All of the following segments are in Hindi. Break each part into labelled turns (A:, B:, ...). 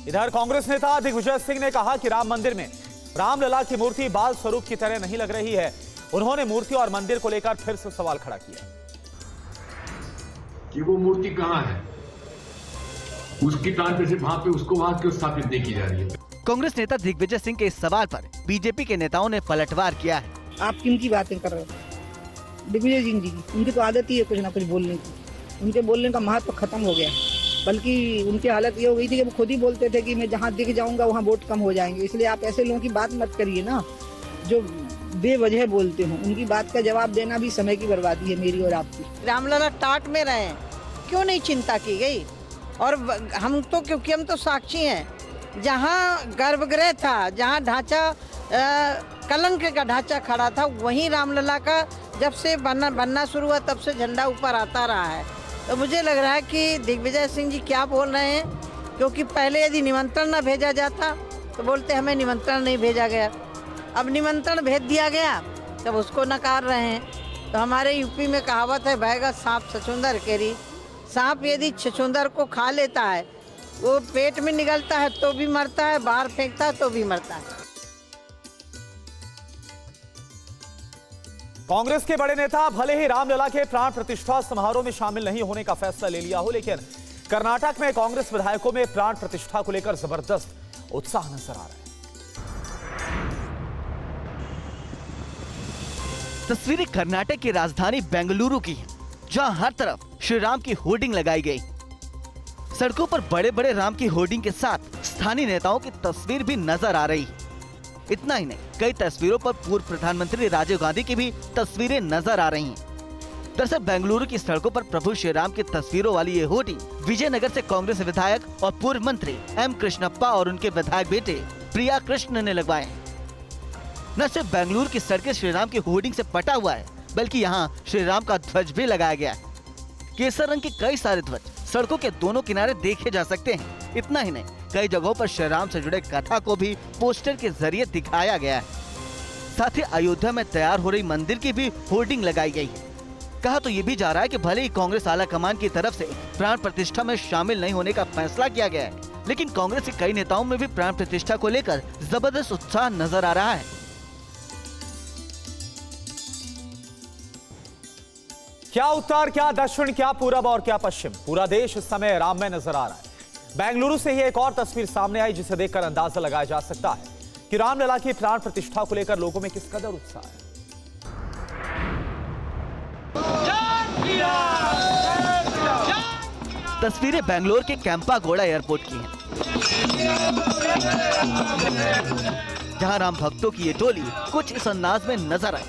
A: इधर कांग्रेस नेता दिग्विजय सिंह ने कहा कि राम मंदिर में रामलला की मूर्ति बाल स्वरूप की तरह नहीं लग रही है। उन्होंने मूर्ति और मंदिर को लेकर फिर से सवाल खड़ा किया
B: कि वो मूर्ति कहां है, उसकी प्राण प्रतिष्ठा वहां पे उसको वहां क्यों स्थापित नहीं की जा रही है।
C: कांग्रेस नेता दिग्विजय सिंह के इस सवाल पर बीजेपी के नेताओं ने पलटवार किया है।
D: आप किनकी बातें कर रहे हो? दिग्विजय सिंह जी की। उनकी तो आदत ही है कुछ ना कुछ बोलने की। उनके बोलने का महत्व खत्म हो गया, बल्कि उनकी हालत ये हो गई थी कि वो खुद ही बोलते थे कि मैं जहाँ दिख जाऊंगा वहाँ वोट कम हो जाएंगे। इसलिए आप ऐसे लोगों की बात मत करिए ना जो बेवजह बोलते हो। उनकी बात का जवाब देना भी समय की बर्बादी है मेरी और आपकी।
E: रामलला टाट में रहे, क्यों नहीं चिंता की गई? और हम तो, क्योंकि हम तो साक्षी हैं, जहाँ गर्भगृह था, जहाँ ढांचा कलंक का ढांचा खड़ा था, वहीं रामलला का जब से बनना शुरू हुआ तब से झंडा ऊपर आता रहा है। तो मुझे लग रहा है कि दिग्विजय सिंह जी क्या बोल रहे हैं, क्योंकि पहले यदि निमंत्रण न भेजा जाता तो बोलते हमें निमंत्रण नहीं भेजा गया। अब निमंत्रण भेज दिया गया तब उसको नकार रहे हैं। तो हमारे यूपी में कहावत है, बहेगा सांप छछूंदर केरी। सांप यदि छछूंदर को खा लेता है, वो पेट में निगलता है तो भी मरता है, बाहर फेंकता है तो भी मरता है।
A: कांग्रेस के बड़े नेता भले ही रामलला के प्राण प्रतिष्ठा समारोह में शामिल नहीं होने का फैसला ले लिया हो, लेकिन कर्नाटक में कांग्रेस विधायकों में प्राण प्रतिष्ठा को लेकर जबरदस्त उत्साह नजर आ रहा है।
C: तस्वीरें कर्नाटक की राजधानी बेंगलुरु की हैं, जहां हर तरफ श्री राम की होर्डिंग लगाई गई। सड़कों पर बड़े बड़े राम की होर्डिंग के साथ स्थानीय नेताओं की तस्वीर भी नजर आ रही है। इतना ही नहीं, कई तस्वीरों पर पूर्व प्रधानमंत्री राजीव गांधी की भी तस्वीरें नजर आ रही हैं। दरअसल बेंगलुरु की सड़कों पर प्रभु श्री राम की तस्वीरों वाली ये होर्डिंग विजयनगर से कांग्रेस विधायक और पूर्व मंत्री एम कृष्णप्पा और उनके विधायक बेटे प्रिया कृष्ण ने लगवाए हैं। न सिर्फ बेंगलुरु की सड़कें श्री राम की होर्डिंग से पटा हुआ है, बल्कि यहाँ श्री राम का ध्वज भी लगाया गया है। केसर रंग के कई सारे ध्वज सड़कों के दोनों किनारे देखे जा सकते हैं। इतना ही नहीं, कई जगहों पर श्री राम से जुड़े कथा को भी पोस्टर के जरिए दिखाया गया है। साथ ही अयोध्या में तैयार हो रही मंदिर की भी होर्डिंग लगाई गई है। कहा तो ये भी जा रहा है कि भले ही कांग्रेस आला कमान की तरफ से प्राण प्रतिष्ठा में शामिल नहीं होने का फैसला किया गया है, लेकिन कांग्रेस के कई नेताओं में भी प्राण प्रतिष्ठा को लेकर जबरदस्त उत्साह नजर आ रहा है।
A: क्या उत्तर, क्या दक्षिण, क्या पूरब और क्या पश्चिम, पूरा देश इस समय राम में नजर आ रहा है। बेंगलुरु से ही एक और तस्वीर सामने आई, जिसे देखकर अंदाजा लगाया जा सकता है कि रामलला की प्राण प्रतिष्ठा को लेकर लोगों में किस कदर उत्साह है।
C: तस्वीरें बेंगलोर के कैंपागोड़ा एयरपोर्ट की हैं, जहां राम भक्तों की ये टोली कुछ इस अंदाज में नजर आई।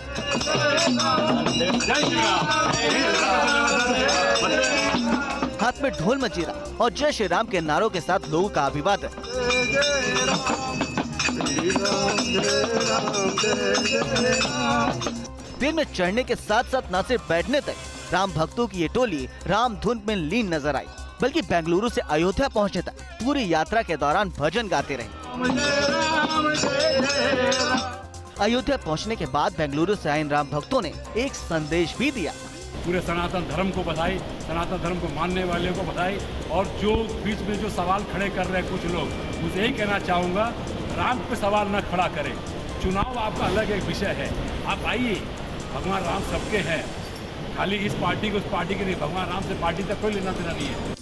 C: हाथ में ढोल मजीरा और जय श्री राम के नारों के साथ लोगों का अभिवादन। ट्रेन में चढ़ने के साथ साथ न सिर्फ बैठने तक राम भक्तों की ये टोली राम धुन में लीन नजर आई, बल्कि बेंगलुरु से अयोध्या पहुंचने तक पूरी यात्रा के दौरान भजन गाते रहे। अयोध्या पहुंचने के बाद बेंगलुरु से आए इन राम भक्तों ने एक संदेश भी दिया।
F: पूरे सनातन धर्म को बधाई, सनातन धर्म को मानने वाले को बधाई। और जो बीच में जो सवाल खड़े कर रहे हैं कुछ लोग, मुझे यही कहना चाहूँगा, राम पे सवाल न खड़ा करें। चुनाव आपका अलग एक विषय है, आप आइए, भगवान राम सबके हैं, खाली इस पार्टी को उस पार्टी के नहीं, भगवान राम से पार्टी तक कोई लेना देना नहीं है।